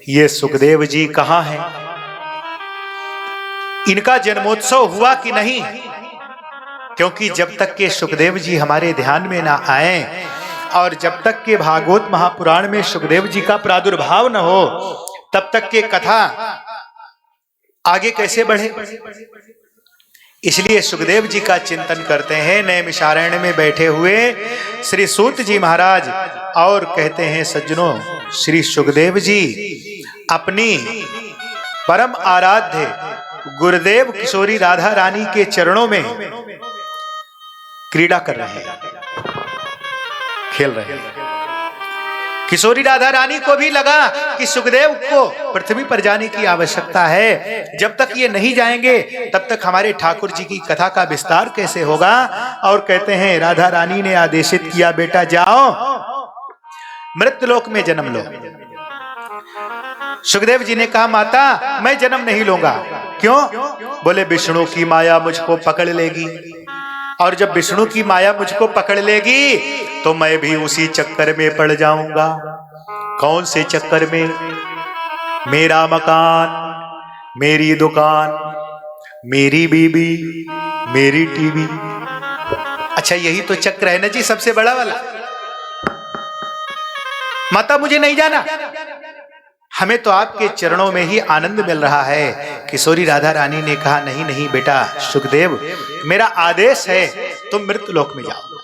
ये सुखदेव जी कहाँ हैं, इनका जन्मोत्सव हुआ कि नहीं? क्योंकि जब तक के सुखदेव जी हमारे ध्यान में ना आए और जब तक के भागवत महापुराण में सुखदेव जी का प्रादुर्भाव न हो, तब तक के कथा आगे कैसे बढ़े? इसलिए सुखदेव जी का चिंतन करते हैं नैमिषारण्य में बैठे हुए श्री सूत जी महाराज, और कहते हैं सज्जनों, श्री सुखदेव जी अपनी परम आराध्य गुरुदेव किशोरी राधा रानी के चरणों में क्रीड़ा कर रहे हैं, खेल रहे हैं। किशोरी राधा रानी को भी लगा कि सुखदेव को पृथ्वी पर जाने की आवश्यकता है, जब तक ये नहीं जाएंगे तब तक हमारे ठाकुर जी की कथा का विस्तार कैसे होगा। और कहते हैं राधा रानी ने आदेशित किया, बेटा जाओ मृत्युलोक में जन्म लो। सुखदेव जी ने कहा, माता मैं जन्म नहीं लूंगा। क्यों? बोले विष्णु की माया मुझको पकड़ लेगी, और जब विष्णु की माया मुझको पकड़ लेगी तो मैं भी उसी चक्कर में पड़ जाऊंगा। कौन से चक्कर में? मेरा मकान, मेरी दुकान, मेरी बीबी, मेरी टीवी। अच्छा यही तो चक्र है ना जी, सबसे बड़ा वाला। माता मुझे नहीं जाना, हमें तो आपके चरणों में ही आनंद मिल रहा है। किशोरी राधा रानी ने कहा, नहीं नहीं बेटा सुखदेव, मेरा आदेश है तुम मृत्युलोक में जाओ।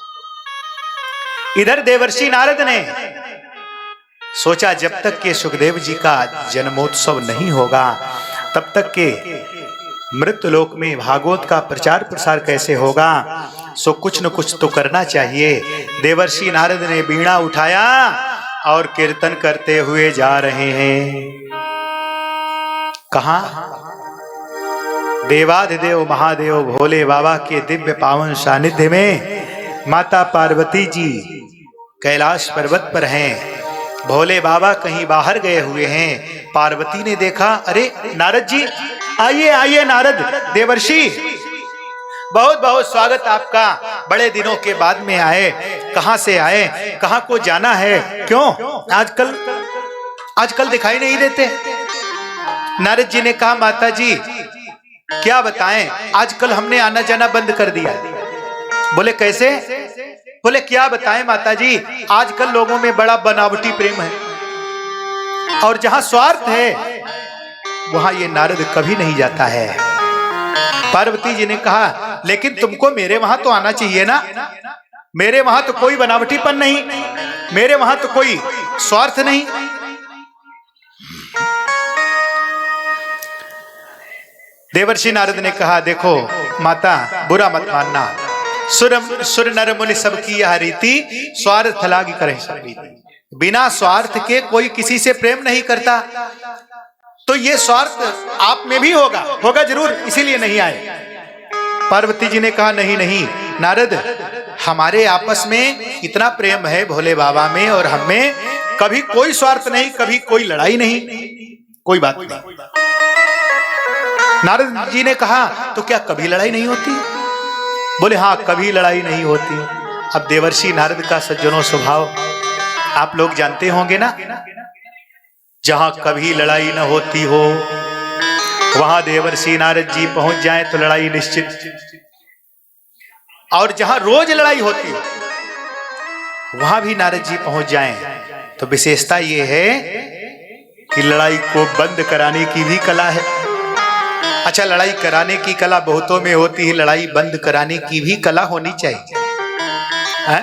इधर देवर्षि नारद ने सोचा जब तक के सुखदेव जी का जन्मोत्सव नहीं होगा तब तक के मृत्युलोक में भागवत का प्रचार प्रसार कैसे होगा, सो कुछ न कुछ तो करना चाहिए। देवर्षि नारद ने बीणा उठाया और कीर्तन करते हुए जा रहे हैं। कहां? देवाधिदेव महादेव भोले बाबा के दिव्य पावन सानिध्य में माता पार्वती जी कैलाश पर्वत पर हैं। भोले बाबा कहीं बाहर गए हुए हैं। पार्वती ने देखा, अरे नारद जी आइए आइए नारद देवर्षि, बहुत बहुत स्वागत आपका, बड़े दिनों के बाद में आए। कहां से आए, कहां को जाना है? क्यों आजकल दिखाई नहीं देते? नारद जी ने कहा, माता जी क्या बताएं, आजकल हमने आना जाना बंद कर दिया। बोले कैसे? बोले क्या बताएं माता जी, आजकल लोगों में बड़ा बनावटी प्रेम है, और जहां स्वार्थ है वहां ये नारद कभी नहीं जाता है। पार्वती जी ने कहा, लेकिन तुमको मेरे वहां तो आना चाहिए ना, मेरे वहां तो कोई बनावटीपन नहीं, मेरे वहां तो कोई स्वार्थ नहीं। देवर्षि नारद ने कहा, देखो माता बुरा मत मानना, सुर नर मुनि सबकी यह रीति, स्वार्थ लागी करे सब रीति। बिना स्वार्थ के कोई किसी से प्रेम नहीं करता, तो ये स्वार्थ आप में भी होगा जरूर, इसीलिए नहीं आए। पार्वती जी ने कहा, नहीं नहीं नारद, हमारे आपस में इतना प्रेम है भोले बाबा में और हम में, कभी कोई स्वार्थ नहीं, कभी कोई लड़ाई नहीं, कोई बात नहीं। नारद जी ने कहा, तो क्या कभी लड़ाई नहीं होती? बोले हाँ, कभी लड़ाई नहीं होती। अब देवर्षि नारद का सज्जनों स्वभाव आप लोग जानते होंगे ना, जहां कभी लड़ाई न होती हो वहां देवर्षि नारद जी पहुंच जाएं तो लड़ाई निश्चित, और जहां रोज लड़ाई होती हो वहां भी नारद जी पहुंच जाएं तो विशेषता यह है कि लड़ाई को बंद कराने की भी कला है। अच्छा, लड़ाई कराने की कला बहुतों में होती है, लड़ाई बंद कराने की भी कला होनी चाहिए है?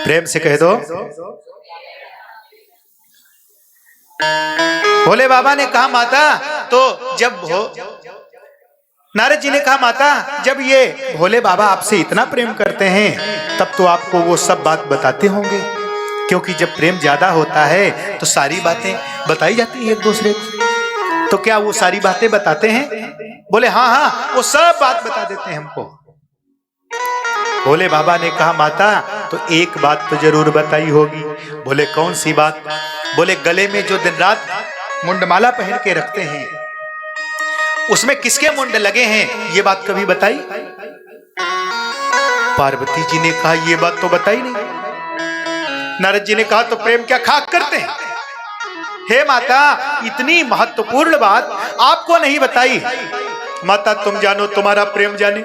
प्रेम से कह दो। भोले बाबा ने कहा, माता तो जब नारद जी ने कहा, माता जब ये भोले बाबा आपसे इतना प्रेम करते हैं तब तो आपको वो सब बात बताते होंगे, क्योंकि जब प्रेम ज्यादा होता है तो सारी बातें बताई जाती है एक दूसरे को। तो क्या वो सारी बातें बताते हैं? बोले हाँ हाँ, वो सब बात बता देते हैं हमको। भोले बाबा ने कहा, माता तो एक बात तो जरूर बताई होगी। बोले कौन सी बात? बोले गले में जो दिन रात मुंडमाला पहन के रखते हैं उसमें किसके मुंड लगे हैं, ये बात कभी बताई? पार्वती जी ने कहा, ये बात तो बताई नहीं। नारद जी ने कहा तो प्रेम क्या खाक करते हैं? हे माता, इतनी महत्वपूर्ण बात आपको नहीं बताई। माता तुम जानो, तुम्हारा प्रेम जाने,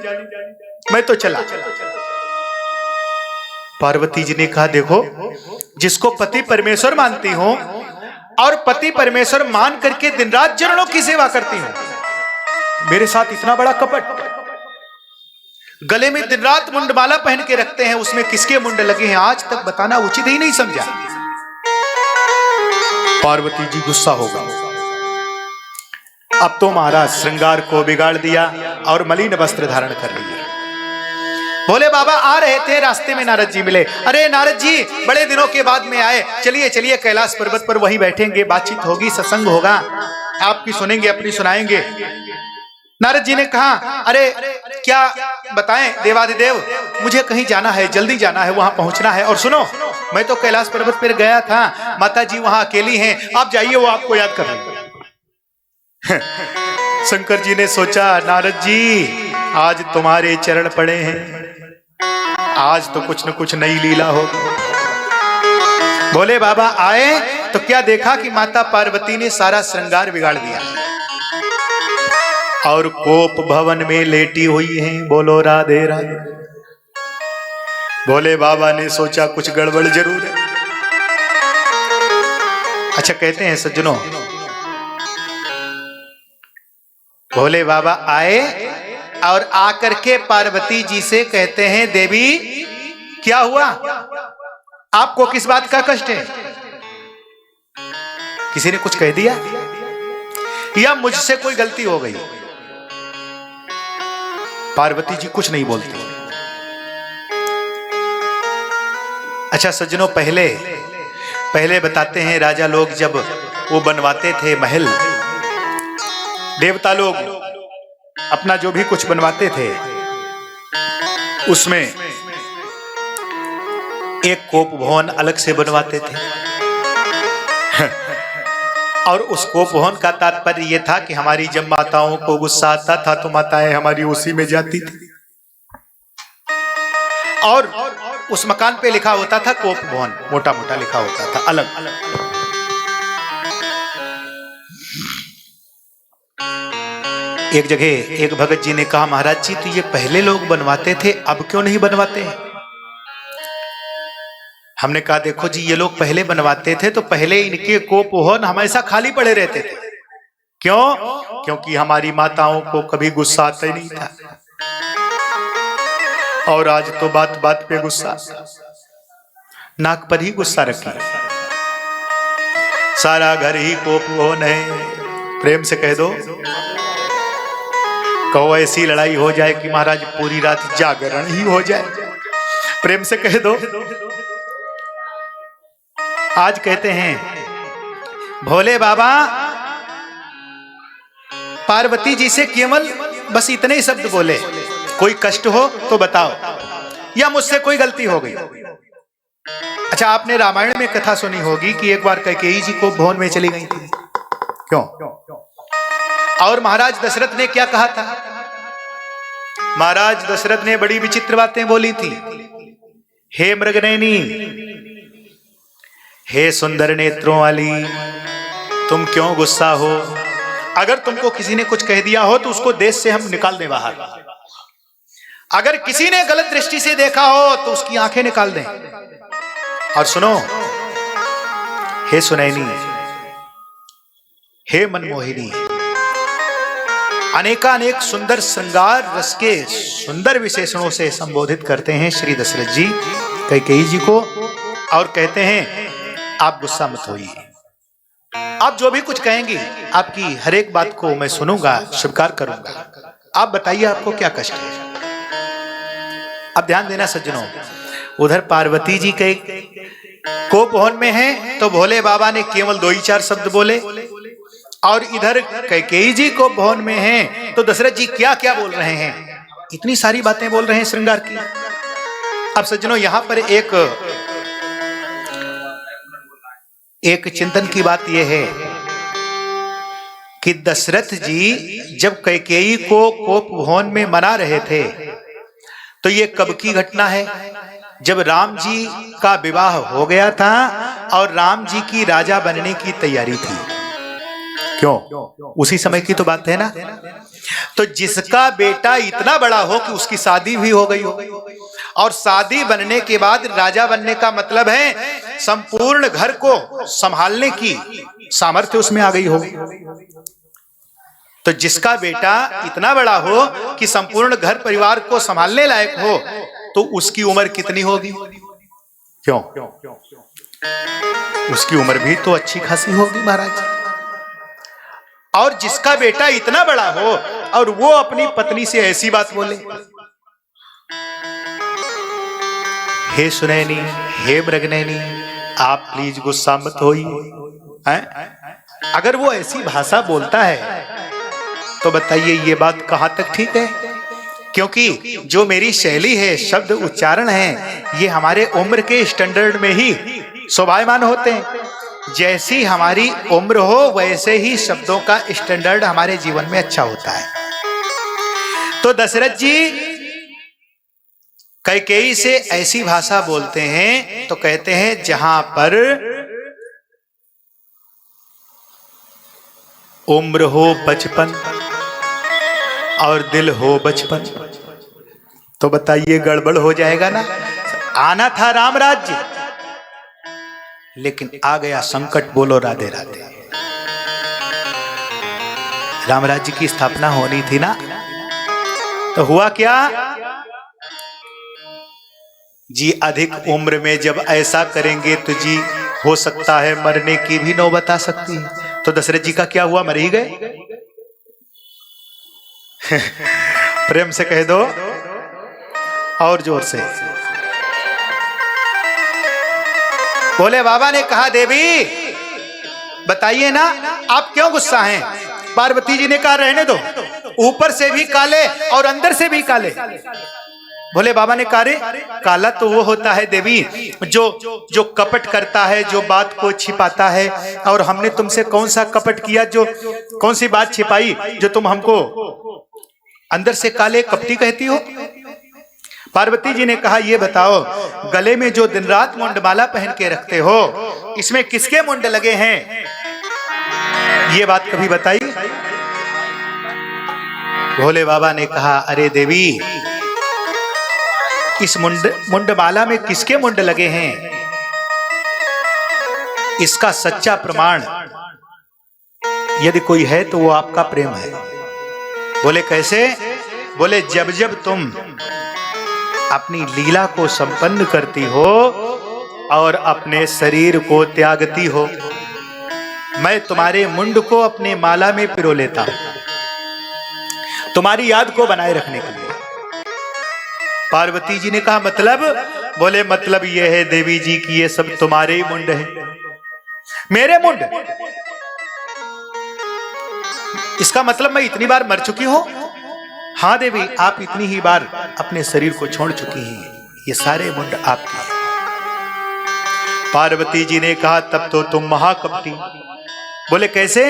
मैं तो चला। पार्वती जी ने कहा देखो, जिसको पति परमेश्वर मानती हो और पति परमेश्वर मान करके दिन रात चरणों की सेवा करती हूं, मेरे साथ इतना बड़ा कपट, गले में दिन रात मुंडमाला पहन के रखते हैं, उसमें किसके मुंड लगे हैं आज तक बताना उचित ही नहीं समझा। पार्वती जी गुस्सा हो गई। अब तो महाराज श्रृंगार को बिगाड़ दिया और मलिन वस्त्र धारण कर लिए। भोले बाबा आ रहे थे, रास्ते में नारद जी मिले। अरे नारद जी, बड़े दिनों के बाद में आए, चलिए चलिए कैलाश पर्वत पर वहीं बैठेंगे, बातचीत होगी, सत्संग होगा, आपकी सुनेंगे, अपनी सुनाएंगे। नारद जी ने कहा अरे क्या बताएं देवादिदेव, मुझे कहीं जाना है, जल्दी जाना है, वहां पहुंचना है। और सुनो, मैं तो कैलाश पर्वत पर गया था, माता जी वहां अकेली हैं, आप जाइए, वो आपको याद कर लेंगे। शंकर जी ने सोचा नारद जी आज तुम्हारे चरण पड़े हैं, आज तो कुछ न कुछ नई लीला होगी। भोले बाबा आए तो क्या देखा कि माता पार्वती ने सारा श्रृंगार बिगाड़ दिया और कोप भवन में लेटी हुई हैं। बोलो राधे राधे। भोले बाबा ने सोचा कुछ गड़बड़ जरूर है। अच्छा, कहते हैं सज्जनों, भोले बाबा आए और आकर के पार्वती जी से कहते हैं देवी क्या हुआ, आपको किस बात का कष्ट है? किसी ने कुछ कह दिया या मुझसे कोई गलती हो गई? पार्वती जी कुछ नहीं बोलती। अच्छा सज्जनों, पहले बताते हैं, राजा लोग जब वो बनवाते थे महल, देवता लोग अपना जो भी कुछ बनवाते थे उसमें एक कोप भवन अलग से बनवाते थे। और उस कोप भवन का तात्पर्य यह था कि हमारी जब माताओं को गुस्सा आता था तो माताएं हमारी उसी में जाती थी, और उस मकान पे लिखा होता था कोप भवन, मोटा मोटा लिखा होता था अलग अलग। एक जगह एक भगत जी ने कहा महाराज जी, तो ये पहले लोग बनवाते थे, अब क्यों नहीं बनवाते हैं? हमने कहा देखो जी, ये लोग पहले बनवाते थे तो पहले इनके कोप भवन हमेशा खाली पड़े रहते थे। क्यों? क्योंकि हमारी माताओं को कभी गुस्सा आता ही नहीं था, और आज तो बात बात पे गुस्सा, नाक पर ही गुस्सा रखी, सारा घर ही कोप भवन है। प्रेम से कह दो, कहो ऐसी लड़ाई हो जाए कि महाराज पूरी रात जागरण ही हो जाए। प्रेम से कह दो। आज कहते हैं भोले बाबा पार्वती जी से केवल बस इतने ही शब्द बोले, कोई कष्ट हो तो बताओ, या मुझसे कोई गलती हो गई। अच्छा, आपने रामायण में कथा सुनी होगी कि एक बार कैकेयी जी को भवन में चली गई थी। क्यों? और महाराज दशरथ ने क्या कहा था? महाराज दशरथ ने बड़ी विचित्र बातें बोली थी। हे मृगनयनी, हे सुंदर नेत्रों वाली, तुम क्यों गुस्सा हो? अगर तुमको किसी ने कुछ कह दिया हो तो उसको देश से हम निकाल दें बाहर। अगर किसी ने गलत दृष्टि से देखा हो तो उसकी आंखें निकाल दें। और सुनो, हे सुनैनी, हे मनमोहिनी, अनेकानेक सुंदर श्रृंगार रस के सुंदर विशेषणों से संबोधित करते हैं श्री दशरथ जी कैकेयी जी को, और कहते हैं आप गुस्सा मत होइए, आप जो भी कुछ कहेंगी आपकी हर एक बात को मैं सुनूंगा, स्वीकार करूंगा। आप बताइए आपको क्या कष्ट है? अब ध्यान देना सज्जनों, उधर पार्वती जी के कोप भवन में है तो भोले बाबा ने केवल 2-4 शब्द बोले, और इधर कैकेयी जी को भवन में है तो दशरथ जी क्या क्या बोल रहे हैं, इतनी सारी बातें बोल रहे हैं श्रृंगार की। अब सज्जनों, यहां पर एक चिंतन की बात यह है कि दशरथ जी जब कैकेयी को कोप भवन में मना रहे थे तो ये कब की घटना है? जब राम जी का विवाह हो गया था और राम जी की राजा बनने की तैयारी थी। क्यों? उसी समय की तो बात है ना। तो जिसका बेटा इतना बड़ा हो कि उसकी शादी भी हो गई हो, और शादी बनने के बाद राजा बनने का मतलब है संपूर्ण घर को संभालने की सामर्थ्य उसमें आ गई हो। तो जिसका बेटा इतना बड़ा हो कि संपूर्ण घर परिवार को संभालने लायक हो, तो उसकी उम्र कितनी होगी? क्यों? उसकी उम्र भी तो अच्छी खासी होगी महाराज। और जिसका बेटा इतना बड़ा हो और वो अपनी पत्नी से ऐसी बात बोले, हे सुनैनी, हे मृगनैनी, आप प्लीज गुस्सा मत होइए। अगर वो ऐसी भाषा बोलता है तो बताइए ये बात कहां तक ठीक है? क्योंकि जो मेरी शैली है, शब्द उच्चारण है, ये हमारे उम्र के स्टैंडर्ड में ही शोभायमान होते हैं। जैसी हमारी उम्र हो वैसे ही शब्दों का स्टैंडर्ड हमारे जीवन में अच्छा होता है। तो दशरथ जी कैकेयी से ऐसी भाषा बोलते हैं तो कहते हैं जहां पर उम्र हो बचपन और दिल हो बचपन, तो बताइए गड़बड़ हो जाएगा ना। आना था राम राज्य, लेकिन आ गया संकट। बोलो राधे राधे। राम राज्य की स्थापना होनी थी ना, तो हुआ क्या जी? अधिक उम्र में जब ऐसा करेंगे तो जी हो सकता है मरने की भी नौबत आ सकती है। तो दशरथ जी का क्या हुआ? मर ही गए। प्रेम से कह दो और जोर से। बोले बाबा ने कहा देवी बताइए ना, आप क्यों गुस्सा हैं? पार्वती जी ने कहा रहने दो, ऊपर से भी काले और अंदर से भी काले। भोले बाबा ने कहा रे काला तो वो होता है देवी जो कपट करता है, जो बात को छिपाता है। और हमने तुमसे कौन सा कपट किया, जो कौन सी बात छिपाई जो तुम हमको अंदर से काले कपटी कहती हो? पार्वती जी ने कहा ये बताओ, गले में जो दिन रात मुंडमाला पहन के रखते हो, इसमें किसके मुंड लगे हैं? ये बात कभी बताई? भोले बाबा ने कहा अरे देवी, इस मुंडमाला में किसके मुंड लगे हैं, इसका सच्चा प्रमाण यदि कोई है तो वो आपका प्रेम है। बोले कैसे? बोले जब जब तुम अपनी लीला को संपन्न करती हो और अपने शरीर को त्यागती हो, मैं तुम्हारे मुंड को अपने माला में पिरो लेता हूं, तुम्हारी याद को बनाए रखने के लिए। पार्वती जी ने कहा मतलब? बोले मतलब यह है देवी जी कि ये सब तुम्हारे ही मुंड है। मेरे मुंड? इसका मतलब मैं इतनी बार मर चुकी हूं? हाँ देवी, आप इतनी ही बार अपने शरीर को छोड़ चुकी हैं, ये सारे मुंड आपके हैं। पार्वती जी ने कहा तब तो तुम महाकपटी। बोले कैसे?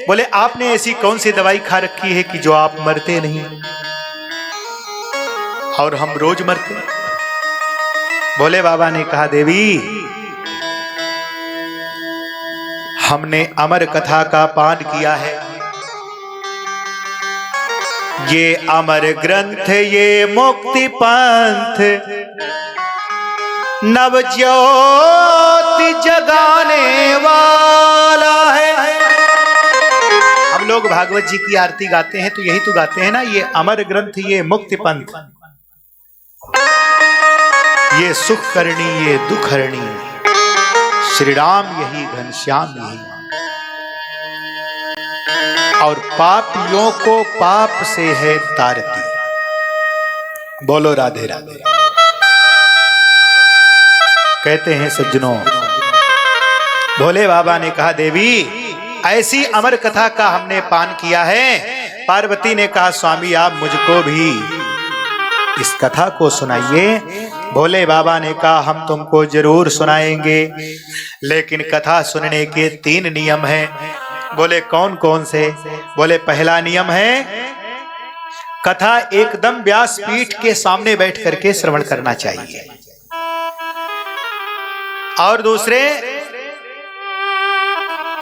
बोले आपने ऐसी कौन सी दवाई खा रखी है कि जो आप मरते नहीं और हम रोज मरते? भोले बाबा ने कहा देवी, हमने अमर कथा का पान किया है। ये अमर ग्रंथ, ये मुक्ति पंथ, नव ज्योति जगाने वाला है। हम लोग भागवत जी की आरती गाते हैं तो यही तो गाते हैं ना, ये अमर ग्रंथ, ये मुक्ति पंथ, ये सुख करनी, ये दुख हरणी, श्री राम यही, घनश्याम यही, और पापियों को पाप से है तारती। बोलो राधे राधे। कहते हैं सज्जनों, भोले बाबा ने कहा देवी ऐसी अमर कथा का हमने पान किया है। पार्वती ने कहा स्वामी आप मुझको भी इस कथा को सुनाइए। भोले बाबा ने कहा हम तुमको जरूर सुनाएंगे, लेकिन कथा सुनने के 3 नियम हैं। बोले कौन कौन से? बोले पहला नियम है कथा एकदम व्यासपीठ के सामने बैठ करके श्रवण करना चाहिए। और दूसरे,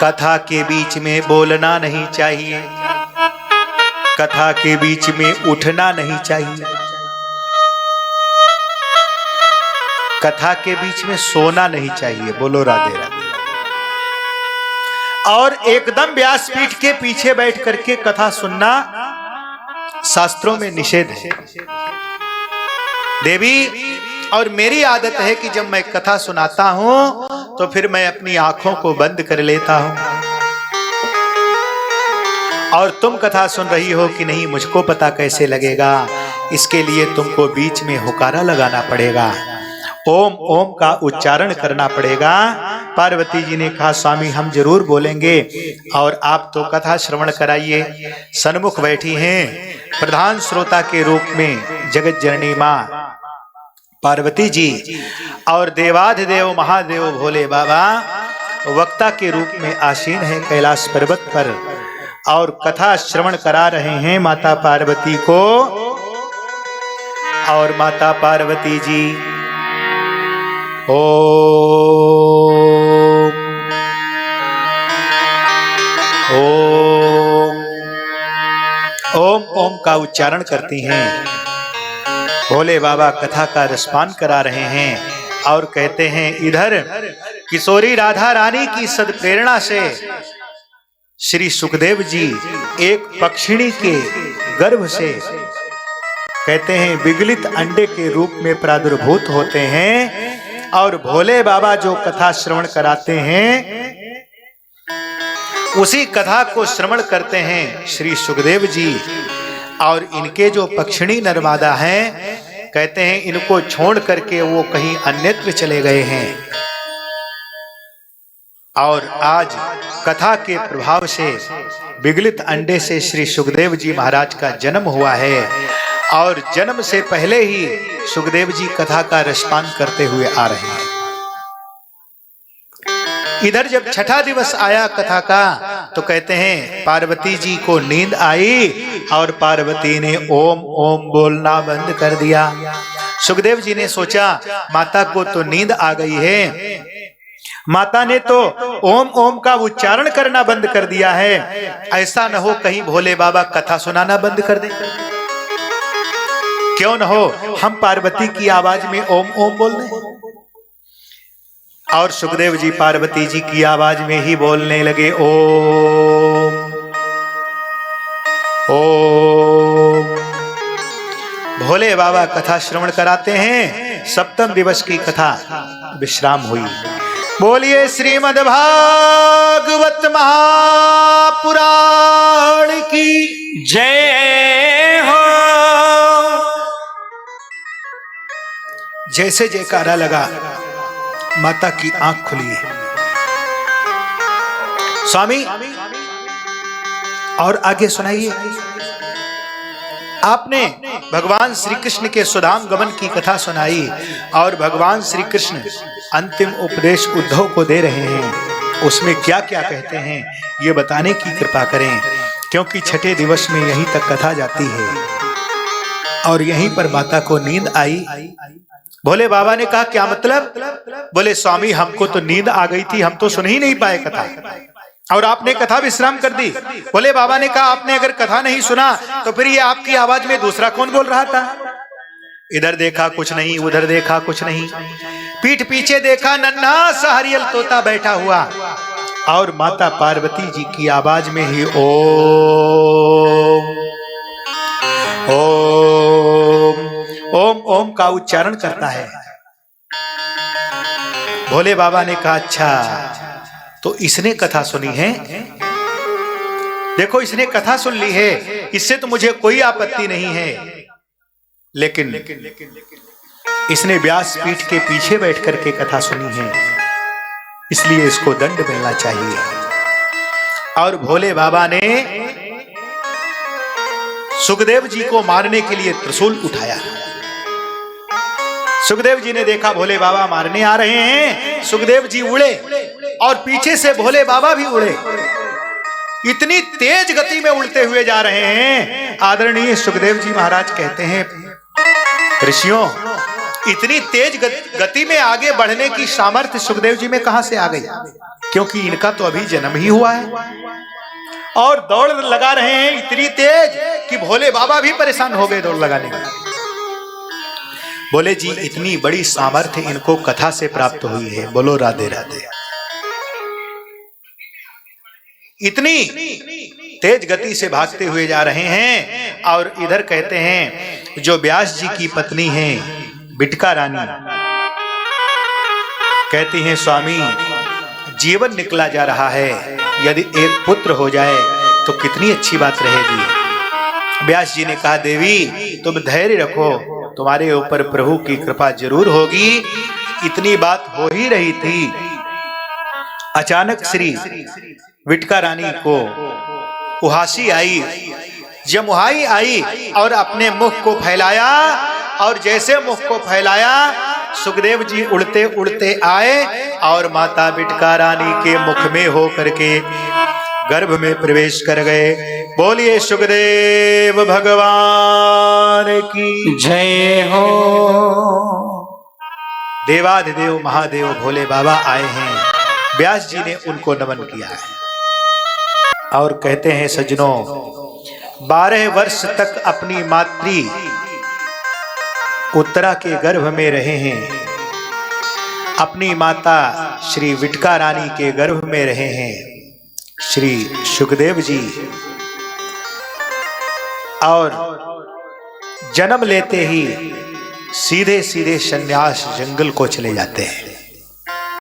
कथा के बीच में बोलना नहीं चाहिए, कथा के बीच में उठना नहीं चाहिए, कथा के बीच में सोना नहीं चाहिए। बोलो राधे राधे। और एकदम व्यासपीठ के पीछे बैठ करके कथा सुनना शास्त्रों में निषेध है। देवी, और मेरी आदत है कि जब मैं कथा सुनाता हूं तो फिर मैं अपनी आंखों को बंद कर लेता हूं। और तुम कथा सुन रही हो कि नहीं मुझको पता कैसे लगेगा, इसके लिए तुमको बीच में हुकारा लगाना पड़ेगा, ओम ओम का उच्चारण करना पड़ेगा। पार्वती जी ने कहा स्वामी हम जरूर बोलेंगे, और आप तो कथा श्रवण कराइए। सन्मुख बैठी हैं प्रधान श्रोता के रूप में जगत जननी मां पार्वती जी, और देवाधिदेव महादेव भोले बाबा वक्ता के रूप में आसीन है कैलाश पर्वत पर, और कथा श्रवण करा रहे हैं माता पार्वती को। और माता पार्वती जी ओम ओम ओम ओम का उच्चारण करती हैं। भोले बाबा कथा का रसपान करा रहे हैं और कहते हैं, इधर किशोरी राधा रानी की सदप्रेरणा से श्री सुखदेव जी एक पक्षिणी के गर्भ से कहते हैं विगलित अंडे के रूप में प्रादुर्भूत होते हैं, और भोले बाबा जो कथा श्रवण कराते हैं उसी कथा को श्रवण करते हैं श्री सुखदेव जी। और इनके जो पक्षिणी नर्मदा हैं, कहते हैं इनको छोड़ करके वो कहीं अन्यत्र चले गए हैं। और आज कथा के प्रभाव से विगलित अंडे से श्री सुखदेव जी महाराज का जन्म हुआ है, और जन्म से पहले ही सुखदेव जी कथा का रसपान करते हुए आ रहे हैं। इधर जब छठा दिवस आया कथा का, तो कहते हैं पार्वती जी को नींद आई और पार्वती ने ओम ओम बोलना बंद कर दिया। सुखदेव जी ने सोचा माता को तो नींद आ गई है, माता ने तो ओम ओम का उच्चारण करना बंद कर दिया है, ऐसा न हो कहीं भोले बाबा कथा सुनाना बंद कर दे। क्यों न हो हम पार्वती की आवाज में ओम ओम बोल दें। और सुखदेव जी पार्वती जी की आवाज में ही बोलने लगे ओम ओम। भोले बाबा कथा श्रवण कराते हैं। सप्तम दिवस की कथा विश्राम हुई। बोलिए श्रीमद् भागवत महापुराण की जय हो। जैसे जयकारा लगा माता की आंख खुली। स्वामी और आगे सुनाइए। आपने भगवान श्री कृष्ण के सुदाम गमन की कथा सुनाई, और भगवान श्री कृष्ण अंतिम उपदेश उद्धव को दे रहे हैं। उसमें क्या क्या कहते हैं ये बताने की कृपा करें, क्योंकि छठे दिवस में यहीं तक कथा जाती है। और यहीं पर माता को नींद आई। भोले बाबा ने कहा क्या मतलब? बोले स्वामी हमको तो नींद आ गई थी, हम तो सुन ही नहीं पाए कथा, और आपने कथा विश्राम कर दी। भोले बाबा ने कहा आपने अगर कथा नहीं सुना तो फिर ये आपकी आवाज में दूसरा कौन बोल रहा था? इधर देखा कुछ नहीं, उधर देखा कुछ नहीं, पीठ पीछे देखा नन्हा सा हरियल तोता बैठा हुआ, और माता पार्वती जी की आवाज में ही ओम ओम ओम ओम का उच्चारण करता है। भोले बाबा ने कहा अच्छा तो इसने कथा सुनी है, देखो इसने कथा सुन ली है, इससे तो मुझे कोई आपत्ति नहीं है, लेकिन इसने व्यास पीठ के पीछे बैठ करके कथा सुनी है, इसलिए इसको दंड मिलना चाहिए। और भोले बाबा ने सुखदेव जी को मारने के लिए त्रिशूल उठाया। सुखदेव जी ने देखा भोले बाबा मारने आ रहे हैं, सुखदेव जी उड़े और पीछे से भोले बाबा भी उड़े। इतनी तेज गति में उड़ते हुए जा रहे हैं। आदरणीय सुखदेव जी महाराज कहते हैं ऋषियों इतनी तेज गति में आगे बढ़ने की सामर्थ्य सुखदेव जी में कहां से आ गई? क्योंकि इनका तो अभी जन्म ही हुआ है और दौड़ लगा रहे हैं इतनी तेज कि भोले बाबा भी परेशान हो गए दौड़ लगाने में। बोले जी इतनी बड़ी सामर्थ्य इनको कथा से प्राप्त हुई है। बोलो राधे राधे। इतनी तेज गति से भागते हुए जा रहे हैं और इधर कहते हैं जो व्यास जी की पत्नी है बिटका रानी, कहती हैं स्वामी जीवन निकला जा रहा है, यदि एक पुत्र हो जाए तो कितनी अच्छी बात रहेगी। व्यास जी ने कहा देवी तुम धैर्य रखो, तुम्हारे ऊपर प्रभु की कृपा जरूर होगी। इतनी बात हो ही रही थी, अचानक श्री विटका रानी को उहासी आई, जमुहाई आई और अपने मुख को फैलाया, और जैसे मुख को फैलाया सुखदेव जी उड़ते उड़ते आए और माता बिटका रानी के मुख में हो करके गर्भ में प्रवेश कर गए। बोलिए सुखदेव भगवान की जय हो। देवाधिदेव महादेव भोले बाबा आए हैं। व्यास जी ने उनको नमन किया है और कहते हैं सज्जनों 12 वर्ष तक अपनी मातृ उत्तरा के गर्भ में रहे हैं, अपनी माता श्री विटका रानी के गर्भ में रहे हैं श्री सुखदेव जी, और जन्म लेते ही सीधे सीधे सन्यास जंगल को चले जाते हैं।